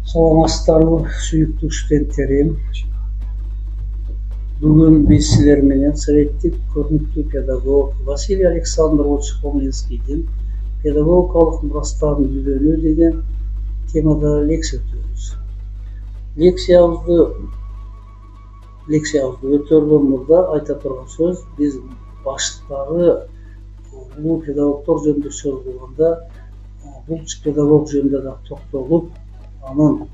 Саламатсыздарбы сүйүктүү студенттерим. Бүгүн биз силер менен советтик көрүнүктүү педагог Василий Александрович Хомлинскийдин педагогикалык мурастарын үйрөнүү деген темада лекция өтөбүз. Лекциябызды өтөрдөн мурда айта турган сөз, биз баштагы улуу педагогдор жөнүндө сөз кылганда бул педагог жөнүндө да токтолуп, анын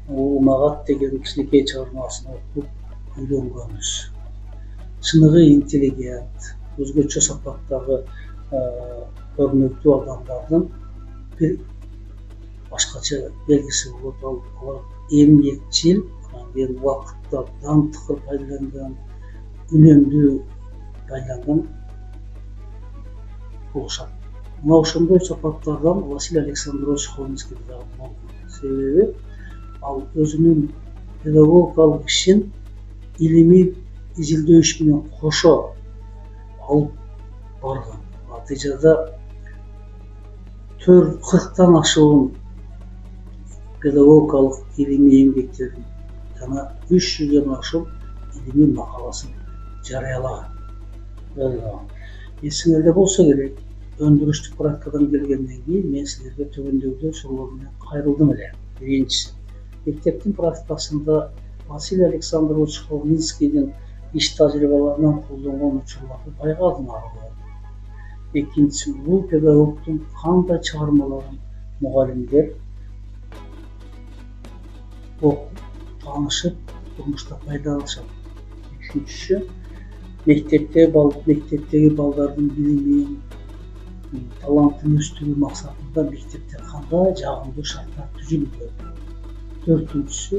Улмагат деген кичинекей чыгармасын окуп үйрөнгөнбүз. Чыныгы интеллигент, өзгөчө сапаттагы көрүнүктүү адамдардын бир башкача белгиси болот. Алар эмгекчил, убакытtan тыкыр пайдаланган, үнөмдүү пайдаланган болушат. Мына ошондой сапаттардан Василий Александрович Хомлинский дагы болгон. Себеби ал өзүнүн педагогикалык ишин илимий изилдөө иш менен кошо алып барган. Натыйжада 40тан ашуун педагогикалык илимий эмгектерин жана 300дөн ашуун илимий макаласын жарыялаган. Эсиңерде болсо керек, өндүрүштүк практикадан келгенден кийин мен силерге түбүндөгүдөй суроолор менен кайрылдым эле. Биринчиси, мектептин практикасында Василий Александрович Хомлинскийдин иш тажрыйбаларынан колдонгон учурларды байкадым аркылуу. Экинчиси, бул педагогдун кандай чыгармаларын мугалимдер окуп, таанышып, турмушта пайдаланышат. Үчүнчүсү, мектептеги балдардын билимин, талантын өстүрүү максатында мектепте кандай жагымдуу шарттар түзүлгөн. Төртүнчүсү,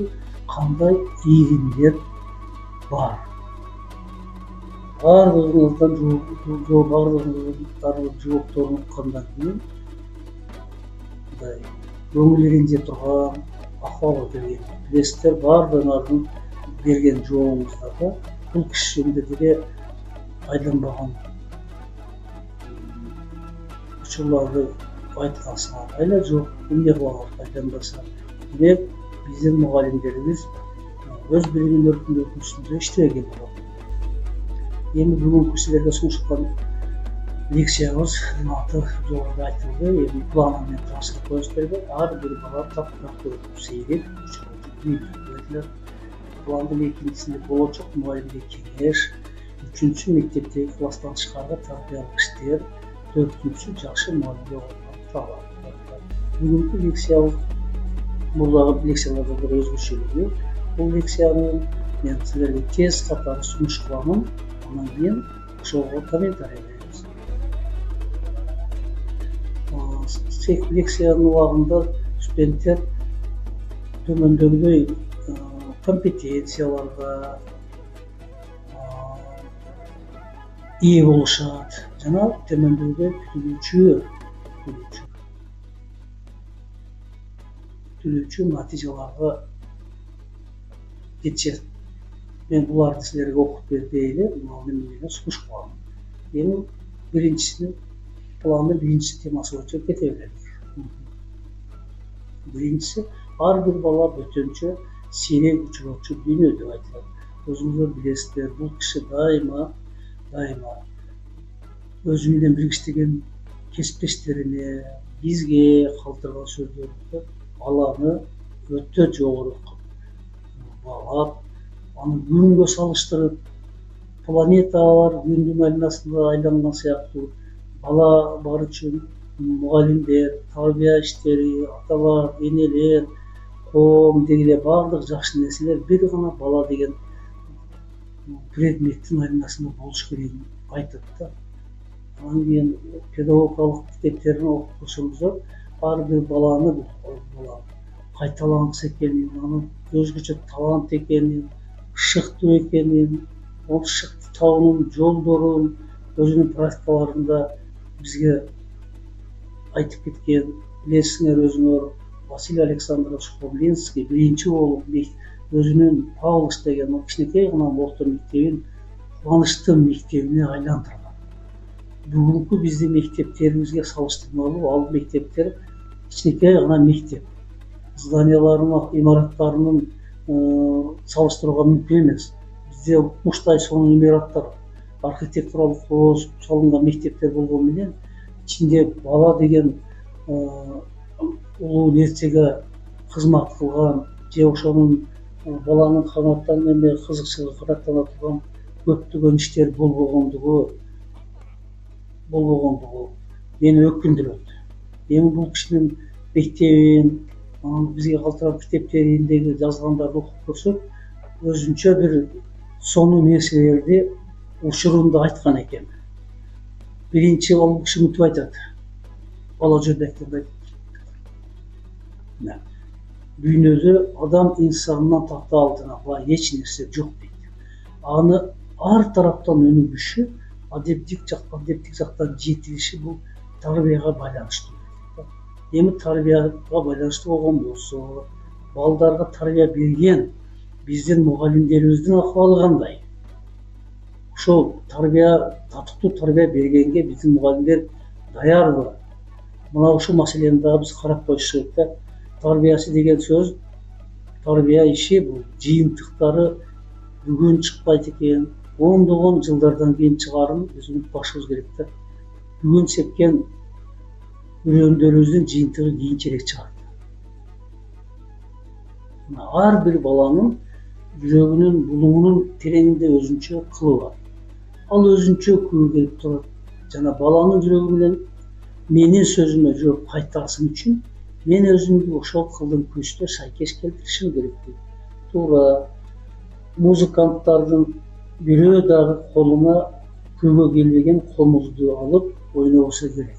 кандай ийгиликтер бар. Бардыгыңыздын жоопторун уккандан кийин көңүл ренже турган акыбалга келген. Билесиздер, бардыгыңардын берген жообуңуздарда бул киши жөнүндө деле айланбаган учурларды айткансыңар. Айла жок, эмне кылабыз айланбаса? Демек, биздин мугалимдерибиз өз билимин өркүндөрдүн үстүндө иштебеген болот. Эми бүгүнкү силерге сунушкан лекциябыз аты жогоруда айтылды. Эми планы менен тапшырып коюңуздар. Ар бир бала таптап сейреп, үйрөнүп. Пландын экинчисинде болочок мугалимге кеңеш, үчүнчүсү мектептеги класстан тышкары тарбиялык иштер, төртүнчүсү жакшы мугалимге болгон талап. Бүгүнкү лекциябыз мурдагы лекциялардан бир өзгөчөлүгү. Бул лекцияны мен силерге тез катары сунуш кылам, андан кийин ошого комментарий беребиз. Лекциянын убагында студенттер төмөндөгүдөй компетенцияларга ээ болушат жана төмөндөгүдөй күтүлүүчү натыйжаларга жетишет. Мен буларды силерге окуп бербей эле менен сунуш кылам. Эми биринчисинин пландын биринчи темасы боюнча кете берели. Биринчиси, ар бир бала бөтөнчө сейрек учурочу дүйнө деп айтылат. Өзүңүздөр билесиздер, бул киши дайыма өзү менен бирге иштеген кесиптештерине, бизге калтырган сөздөрдө баланы өтө жогору баалап, аны күнгө салыштырып, планеталар күндүн айланасында айланган сыяктуу бала бар үчүн мугалимдер, тарбия иштери, аталар, энелер, коом деги баардык жакшы нерселер бир гана бала деген предметтин айланасында болуш керегин айтат да. Анан кийин педагогикалык китептерин окуп көрсөңүздөр, ар бир баланы кайталангыс экенин, анын өзгөчө талант экенин, шыктуу экенин, ал шыкты табуунун жолдорун өзүнүн практикаларында бизге айтып кеткен. Билесиңер өзүңөр, Василий Александрович Хомлинский биринчи болуп өзүнүн Павловск деген кичинекей гана орто мектебин кубанычтын мектебине айландырган. Бүгүнкү биздин мектептерибизге салыштырмалуу ал мектептер кичинекей гана мектеп. зданияларының, имараттарының салыштыруға мүмкін емес. Бізде уштай сонун имараттар, архитектуралык салынған мектептер болгону içinde бала деген улуу нерсеге кызмат кылган же ошонун баланын канаттан эме кызыкчылыгы канаттана турган көптөгөн иштер болбогондугу мени өкүндүрөт. Эми бул кишинин мектебин, бизге калтырган китептериндеги жазгандарды окуп көрсөк, өзүнчө бир сонун нерселерди учурунда айткан экен. Биринчи ал киши мынтип айтат. Бала жөндөктөрдө дүйнөдө адам инсандан тата алдына бай эч нерсе жок дейт. Аны ар тараптан өнүгүшү, адептик жактан жетилиши бул тарбияга байланыштуу. Эми тарбияга байланыштуу болгон болсо, балдарга тарбия берген биздин мугалимдерибиздин акыбалы кандай? Ошол татыктуу тарбия бергенге биздин мугалимдер даярбы? Мына ушул маселени дагы биз карап коюш керек. Тарбиясы деген сөз, тарбия иши бул жыйынтыктары бүгүн чыкпайт экен, ондогон жылдардан кийин чыгарын биз унутпашыбыз керек да. Бүгүн сепкен үрөндөрүбүздүн жыйынтыгы кийинчерээк чыгат. Ар бир баланын жүрөгүнүн булуңунун тереңинде өзүнчө кылы бар. Ал өзүнчө күбө келип турат. Жана баланын жүрөгү менен менин сөзүмө жооп кайтарсын үчүн мен өзүмдү ошол кылдын күчтө сайкеш келтиришим керек дейт. Туура музыканттардын бирөө дагы колуна күбө келбеген комузду алып ойнобосо керек.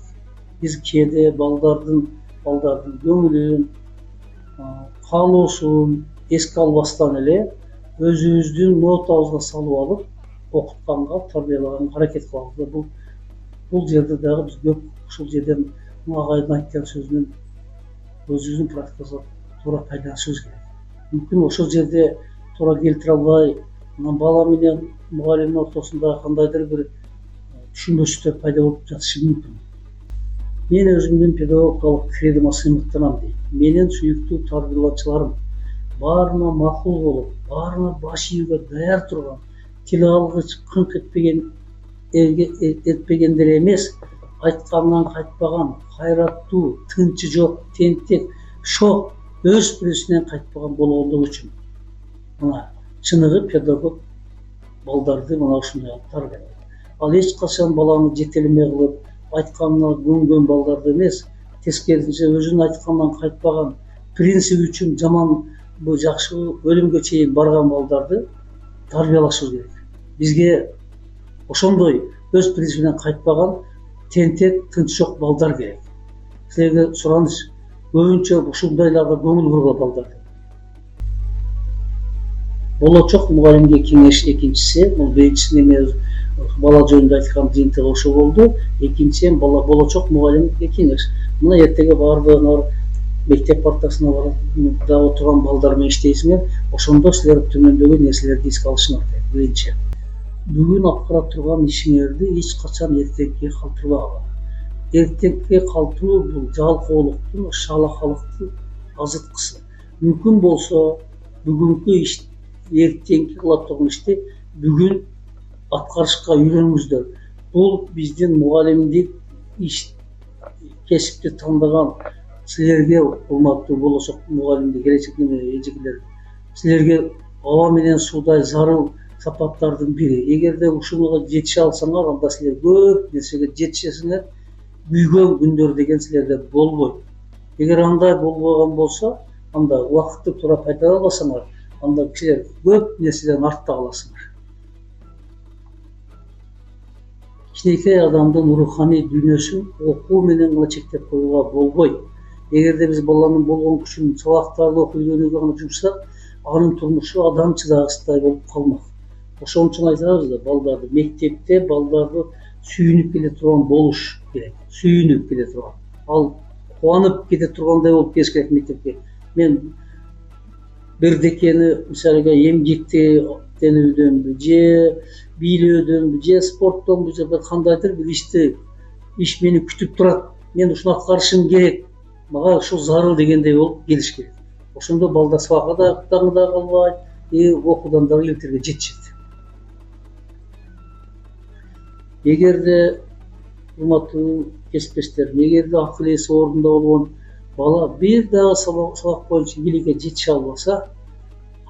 Биз кээде балдардын көңүлүн, каалоосун эске албастан эле өзүбүздүн нотабызга салып алып окутканга, тарбиялаганга аракет кылабыз. Бул жерде дагы биз көп ушул жерден агайдын айткан сөзүнөн өзүбүздүн практикабызга туура пайдаланышыбыз керек. Мүмкүн ошол жерде туура келтире албай, бала менен мугалимдин ортосунда кандайдыр бир түшүнбөчүлүктөр пайда болуп жатышы мүмкүн. Мен өзүмдүн педагогикалык кредомо сыймыктанам дейт. Менин сүйүктүү тарбиялаучуларым баарына макул болуп, баарына баш ийүүгө даяр турган, тил алгыч, кыңк этпегендер эмес, айткандан кайтпаган, кайраттуу, тынчы жок, тентек, шок, өз пирисинен кайтпаган болгондугу үчүн. Мына чыныгы педагог балдарды мына ушундай тарбиялайт. Ал эч качан баланы жетелеме кылып, айтканына көнгөн балдарды эмес, тескерисинче өзүнүн айтканынан кайтпаган, принциби үчүн жаман бу жакшы өлүмгө чейин барган балдарды тарбиялашыбыз керек. Бизге ошондой өз принцибинен кайтпаган, тентек, тынчок балдар керек. Силерге сураныш, көбүнчө ушундайларга көңүл бургула балдар. Болочок мугалимге кеңеш экинчиси, бул биринчиси эме бала жөнүндө айткан жыйынтыгы ошо болду. Экинчиден болочок мугалимге кеңеш. Мына эртеге баардыгыңар мектеп партасына барып да отурган балдар менен иштейсиңер, ошондо силер төмөндөгү нерселерди эске алышыңар керек. Биринчи, бүгүн аткара турган ишиңерди эч качан эртеңке калтырбагыла. Эртеңке калтыруу бул жалкоолуктун, шалакалыктын азыткысы. Мүмкүн болсо бүгүнкү иш, эртеңки кыла турган ишти бүгүн аткарышка үйрөнүңүздөр. Бул биздин мугалимдик иш кесипти тандаган силерге, урматтуу болочок мугалимдер, келечек эжекелер, силерге аба менен суудай зарыл сапаттардын бири. Эгерде ушуга жетише алсаңар, анда силер көп нерсеге жетишесиңер. Күйгөн күндөр деген силерде болбойт. Эгер андай болбогон болсо, анда убакытты туура пайдаланбасаңар, анда силер көп нерседен артта каласыңар. Кичинекей адамдын руханий дүйнөсүн окуу менен гана чектеп коюуга болбойт. Эгерде биз баланын болгон күчүн сабактарды окуп үйрөнүүгө гана жумсак, анын турмушу адамчыдагыстай болуп калмак. Ошон үчүн айтабыз да, балдарды мектепте балдарды сүйүнүп келе турган болуш керек. Сүйүнүп келе турган. Ал кубанып кете тургандай болуп келиш керек мектепке. Мен бирдекени, мисалга эмгектенүүдөнбү, же бийлөөдөнбү, же спорттонбу, же кандайдыр бир иш мени күтүп турат. Мен ушуну аткарышым керек. Мага ушул зарыл дегендей болуп келиш керек. Ошондо балдар сабакка да калбайт, окуудан дагы илтерге жетишет. Эгерде урматтуу кесиптештерим, эгерде акыл эси ордунда болгон бала бир дагы сабак боюнча бийликке жетише албаса,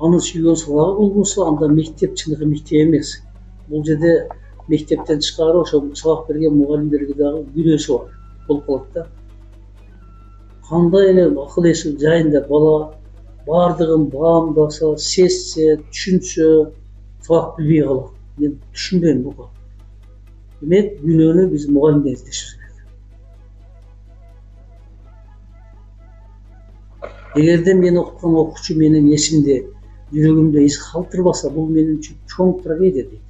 анын сүйгөн сабагы болбосо, анда мектеп чыныгы мектеп эмес. Бул жерде мектептен тышкары ошо сабак берген мугалимдерге дагы күнөөсү бар болуп калат да. Кандай эле акыл эси жайында бала бардыгын баамдаса, сезсе, түшүнсө, сабак билбей калат. Мен түшүнбөйм буга. Демек, күнөөнү биз мугалимден издешибиз керек. Эгерде мен окуткан окуучу менин эсимде, жүрөгүмдө из калтырбаса, бул менин үчүн чоң трагедия дейт.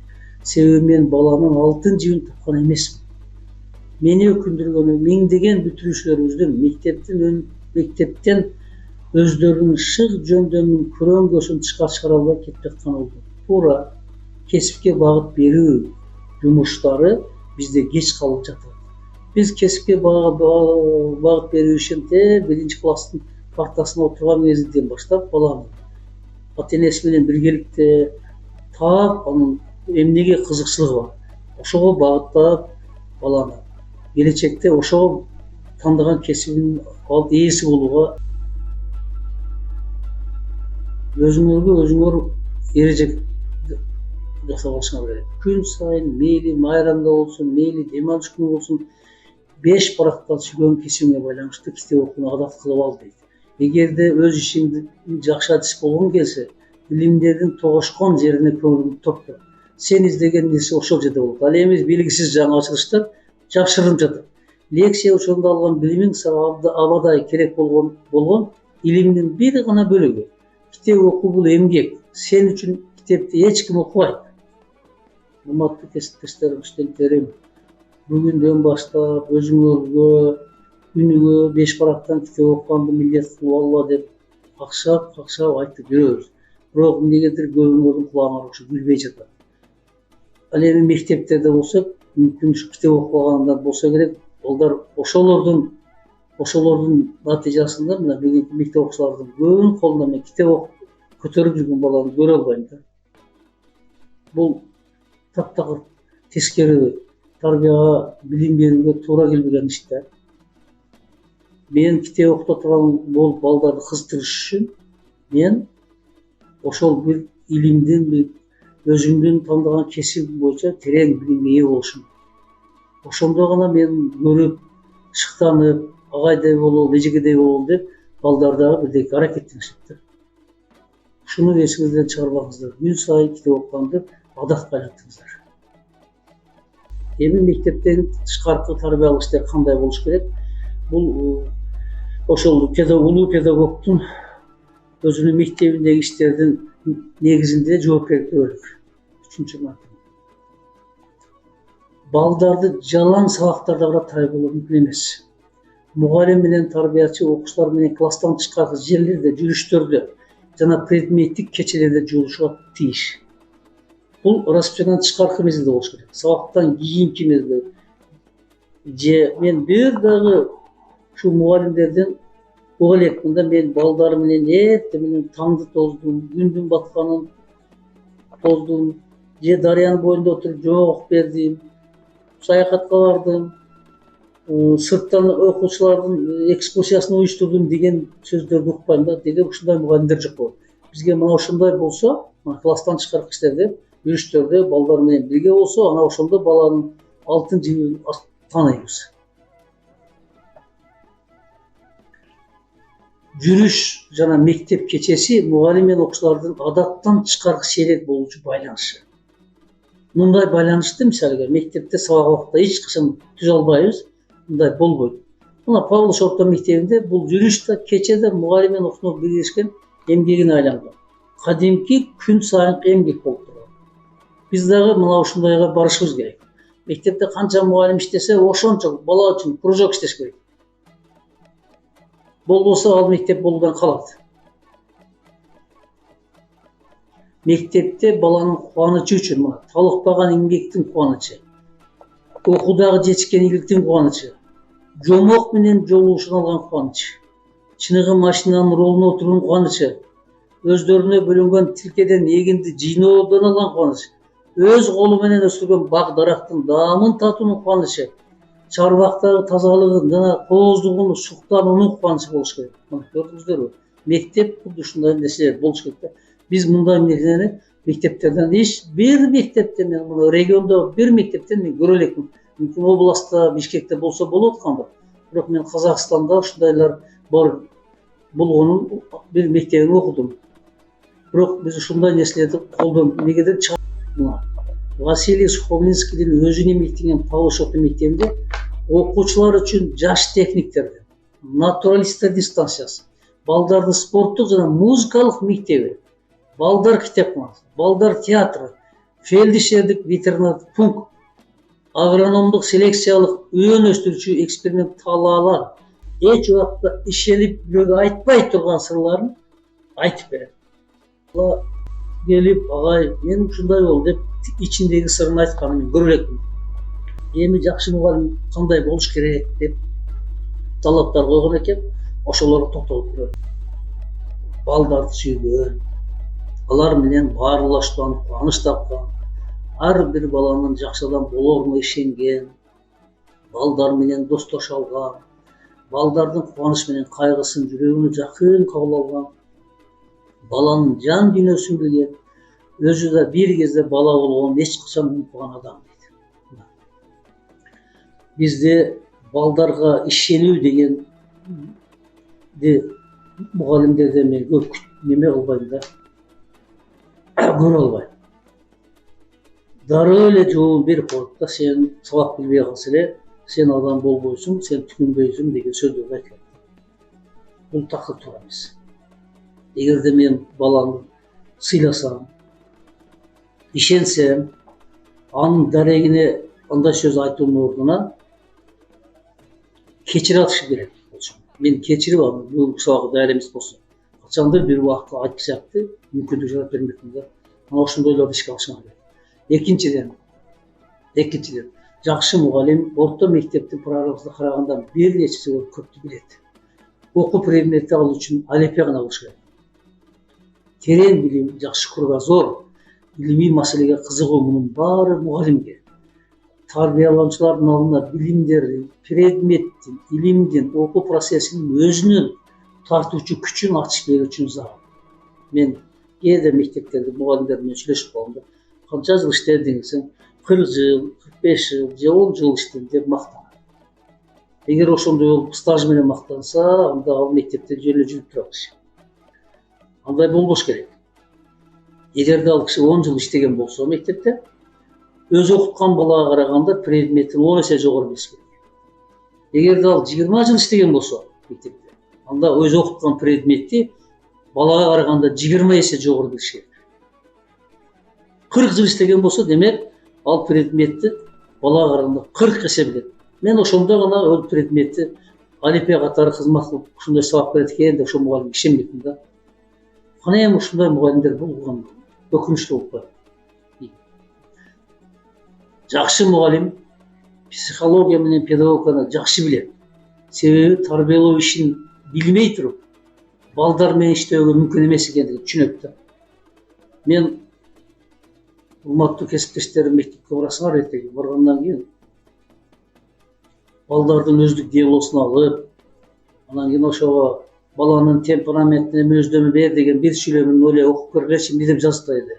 Себеби мен баланын алтын жибин тапкан эмесмин. Мени өкүндүргөнү миңдеген бүтүрүүчүлөрүбүздүн мектептен өздөрүнүн шык жөндөмүн көрөңгөсүн чыгара албай кетип жатканы болду. Туура кесипке багыт берүү жумуштары бизде кеч калып жатат. Биз кесипке багыт берүү ишинде 1-класстын партасына отурган мезгилден баштап баланы ата-энеси менен биргеликте таап, анын эмнеге кызыкчылыгы бар, ошого багыттап баланы келечекте ошого тандаган кесибинин ээси болууга өзүңөр эреже жасап алышыңар керек. Күн сайын мейли майрамда болсун, мейли дем алыш күнү болсун, 5 барактан сүйгөн кесибиңе байланыштуу китеп окууну адат кылып ал дейт. Эгерде өз ишиңди жакшы адис болгоң келсе, билимдердин тогошкон жерине көңүлүңдү топто. Сен издеген нерсе ошол жерде болот. Ал эми белгисиз жаңы ачылыштар жашырынып жатат. Лекция ошондо алган билимиң сага абадай керек болгон илимдин бир гана бөлүгү. Китеп окуу бул эмгек. Сен үчүн китепти эч ким окубайт. Урматтуу кесиптештерим, студенттерим, бүгүндөн баштап өзүңөргө күнүгө 5 барактан китеп окуганды милдет кылып алла деп какшап айтып жүрөбүз. Бирок эмнегедир көбүңөрдүн кулагына ушу билбей жатат. Ал эми мектептерде болсо, мүмкүн ушу китеп окугандар болсо керек, балдар ошолордун натыйжасында мына бүгүнкү мектеп окуучулардын көбүнүн колунда мен китеп окуп көтөрүп жүргөн баланы көрө албайм да. Бул таптакыр тескери тарбияга, билим берүүгө туура келбеген иш да. Мен китеп окута турган болуп балдарды кызыктырыш үчүн мен ошол бир илимдин, өзүмдүн тандаган кесибим боюнча терең билимге ээ болушум. Ошондо гана мен көрүп, шыктанып, агайдай бололу, эжегедей бололу деп балдардагы бирдеке аракеттенишет да. Ушуну эсиңизден чыгарбаңыздар. Күн сайын китеп окуганды адатка айлантыңыздар. Эми мектептен тышкаркы тарбиялык иштер кандай болуш керек? Бул ошол улуу педагогдун өзүнүн мектебиндеги иштердин негизинде жоопкердүүлүк. 3-чү мадда. Балдарды жалаң сабактарда гана тарбия болуу мүмкүн эмес. Мугалим менен тарбиячы окуучулар менен класстан тышкаркы жерлерде, жүрүштөрдө жана предметтик кечелерде жолугушууга тийиш. Бул расписаниядан тышкаркы мезгилде болуш керек. Сабактан кийинки мезгилде. Же мен бир дагы ушу мугалимдерден уга элекмин да, мен балдар менен эртең менен таңды тоздум, күндүн батканын тоздум, же дарыянын боюнда отуруп жомок окуп бердим, саякатка бардым, сырттан окуучулардын экскурсиясын уюштурдум деген сөздөрдү укпайм да. Деге ушундай мугалимдер жок болот. Бизге мына ошондой болсо, класстан тышкаркы иштерде, жүрүштөрдө балдар менен бирге болсо, ана ошондо баланын алтын жибин тааныйбыз. Жүрүш жана мектеп кечеси мугалим менен окуучулардын адаттан тышкаркы сейрек болуучу байланышы. Мындай байланышты мисалга мектепте сабак убакта эч качан түзө албайбыз, мындай болбойт. Мына Павлович орто мектебинде бул жүрүш да кечеде мугалим менен окуучунун биргешкен эмгегине айланган. Кадимки күн сайынкы эмгек болуп турган. Биз дагы мына ушундайга барышыбыз керек. Мектепте канча мугалим иштесе, ошончо бала үчүн кружок иштеш керек. Болбосо ал мектеп болуудан калат. Мектепте баланын кубанычы үчүн мына талыкпаган эмгектин кубанычы, окуудагы жетишкен ийгиликтин кубанычы, жомок менен жолугушуудан алган кубаныч. чыныгы машинанын рулуна отурган кубанычы, өздөрүнө бөлүнгөн тилкеден эгинди жыйноодон алган кубаныч, өз колу менен өстүргөн бак дарактын даамын татуунун кубанычы, чарбактагы тазалыгын жана кооздугун суктануунун кубанычы болуш керек. Көрдүңүздөрбү? Мектеп куду ушундай нерселер болуш керек да. Биз мындай нерсени мектептерден бир мектептен, мен мына региондогу бир мектептен мен көрө элекмин. Мүмкүн областта, Бишкекте болсо болуп аткандыр. Бирок мен Казакстанда ушундайлар бар болгонун бир мектебин окудум. Бирок биз ушундай нерселерди колдон негеден чыгып, Василий Сухомлинскийдин өзүн эмгектеген Павловшоктун мектебинде окуучулар үчүн жаш техниктерди, натуралисттер станциясы, балдардын спорттук жана музыкалык мектеби, балдар китепканасы, балдар театры, фельдшердик ветеринардык пункт, агрономдук селекциялык өөн өстүрүүчү эксперимент талаалар эч убакта ишенип бирөөгө айтпай турган сырларын айтып берет. Ала келип, агай, мен ушундай болду деп ичиндеги сырын айтканын мен көрө элекмин. Эми жакшы мугалим кандай болуш керек деп талаптар койгон экен, ошолорго токтолуп көрөлү. Балдарды сүйгөн, алар менен баарлаштан кубаныч тапкан, ар бир баланын жакшы адам болоруна ишенген, балдар менен достоша алган, балдардын кубаныч менен кайгысын жүрөгүнө жакын кабыл алган, баланын жан дүйнөсүн билген, өзү да бир кезде бала болгонун эч качан унутпаган адам дейт. Бизде балдарга ишенүү дегенди мугалимдерден мен көп неме кылбайм да, көрө албайм. Дароо эле жообун берип коет да, сен сабак билбей калса эле, сен адам болбойсуң, сен түшүнбөйсүң деген сөздөрдү айтат. Бул такыр туура эмес. Эгерде мен баланы сыйласам, ишенсем, анын дарегине андай сөз айтуунун ордуна кечире алышы керек. Мен кечирип алам, бүгүнкү сабак даяр эмес болсо, качандыр бир убакта айтып сыяктуу мүмкүндүк жарап бермекмин да. Мына ошондойлорду ишке алышыңар керек. Экинчиден, жакшы мугалим орто мектептин программасына караганда бир нече көптү билет. Окуу предметти алуу үчүн олимпиада болуш керек. Терең билим, жакшы кругозор, илимий маселеге кызыгуу, мунун баары мугалимге. Тарбиялаучулардын алдына билимдердин, предметтин, илимдин, окуу процессинин өзүнүн тартуучу күчүн ачып берүү үчүн зарыл. Мен кээде мектептерде мугалимдер менен сүйлөшүп калганда, канча жыл иштедиң десең, 40 жыл, 45 жыл, же 10 жыл иштедим деп мактанат. Эгер ошондой болуп стаж менен мактанса, анда ал мектепте жөн эле жүрүп турат киши. Андай болбош керек. Эгерде ал киши 10 жыл иштеген болсо мектепте, өзү окуткан балага караганда предметтин 10 эсе жогору билиш керек. Эгерде ал 20 жыл иштеген болсо мектепте, анда өзү окуткан предметти балага караганда 20 эсе жогору билиш керек. 40 жыл иштеген болсо, демек, ал предметти балага караганда 40 эсе билет. Мен ошондой гана ол предметти олимпия катары кызмат кылып ушундай сабак берет экен деп ошол мугалимге ишенбейтмин да. Кана эми ушундай мугалимдер болгон, өкүнүчтүү болуп калат. Жакшы мугалим психология менен педагогиканы жакшы билет. Себеби тарбиялоо ишин билмей туруп, балдар менен иштөөгө мүмкүн эмес экендигин түшүнөт да. Мен урматтуу кесиптештерим мектепке барасыңар, эртең баргандан кийин балдардын өздүк диалогун алып, анан кийин ошого баланын темпераментине мөздөмө бер деген бир сүйлөмүн эле окуп көргүлөчү деп жазып койду.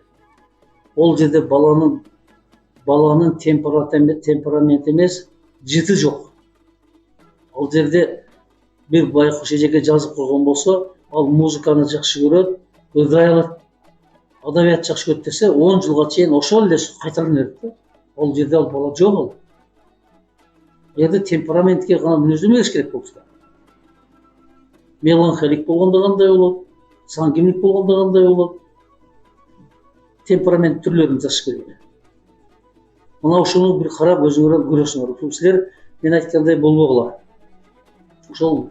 Ол жерде баланын темперамент эмес, жыты жок. Ал жерде бир байкуш эжеке жазып койгон болсо, ал музыканы жакшы көрөт, ырдай алат, адабият жакшы көрөт десе, 10 жылга чейин ошол эле кайталана берет да. Ал жерде ал бала жок ал. Жерде темпераментке гана мүнөздөмө бериш керек болчу. Меланхолик болгондо кандай болот, сангвиник болгондо кандай болот. Темперамент түрлөрүн жазыш керек. Мына ошону бир карап өзүңөр көрөсүңөр. Ушул силер мен айткандай болбогула. Ошол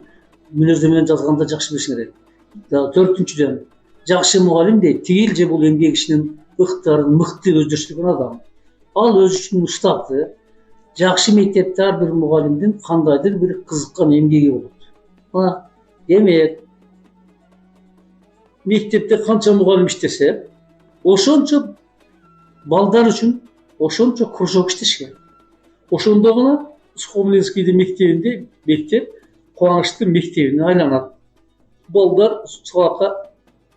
мүнөздөмөнү жазганда жакшы билишиңер керек. 4-дүнөн, жакшы мугалим дейт, тигил же бул эмгек ишинин ыктарын мыкты өздөштүргөн адам. Ал өзү үчүн устаты, жакшы мектепте ар бир мугалимдин кандайдыр бир кызыккан эмгеги болот. Мына Demek, mektepte kança mugallim iştese, oşonço balдар üçün oşonço кружок iştешкен. Oşonda gana Сухомлинскийди мектебинде мектеп Кубанычтын мектебине айланат. Балдар сабакка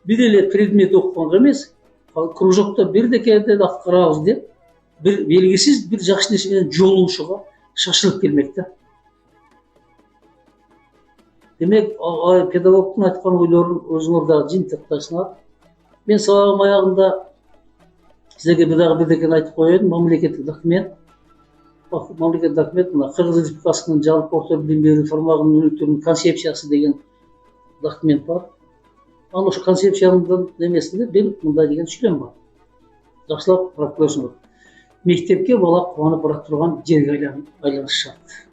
бир эле предмет окуганга эмес, кружокто бир декеде аткарабыз деп, бир белгисиз бир жакшы нерсе менен жолугушууга шашылып келмек да. Демек, педагогтун айткан ойлорун өзүңөр дагы жыйынтыктайсыңар. Мен сабагым аягында силерге бир декени айтып коеюн. Мамлекеттик документ. Мамлекеттик документ мына Кыргыз Республикасынын жалпы орто билим берүү формагынын өнүктүрүүнүн концепциясы деген документ бар. Анан ошо концепциянын немесинде бир мындай деген сүйлөм бар. Жакшылап карап көрсөңөр. Мектепке бала кубанып бара турган жерге айланышы шарт.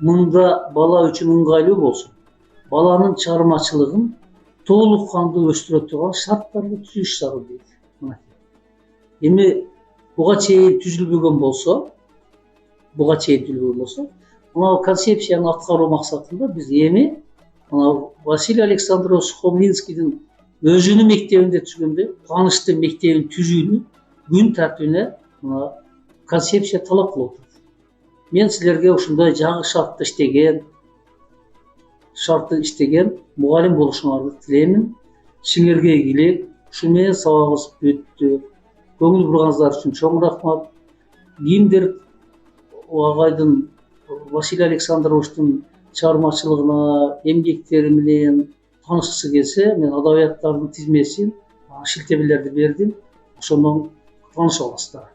Мында бала үчүн ыңгайлуу болсун. Баланын чыгармачылыгын толук кандуу өстүрө турган шарттарды түзүш зарыл дейт. Эми буга чейин түзүлбөгөн болсо, мына концепцияны аткаруу максатында биз эми Василий Александрович Сухомлинскийдин өзүнүн мектебинде түзгөндөй Кубанычтын мектебин түзүүнү күн тартибине концепция талап кылып атат. Мен силерге ушундай жаңы шартты иштеген мугалим болушуңарды тилеймин. Силерге ийгилик. Ушу менен сабагыбыз бүттү. Көңүл бурганыңыздар үчүн чоң рахмат. Кимдир агайдын Василий Александровичтин чыгармачылыгына, эмгектери менен таанышкысы келсе, мен адабияттардын тизмесин, шилтемелерди бердим. Ошондон тааныша аласыздар.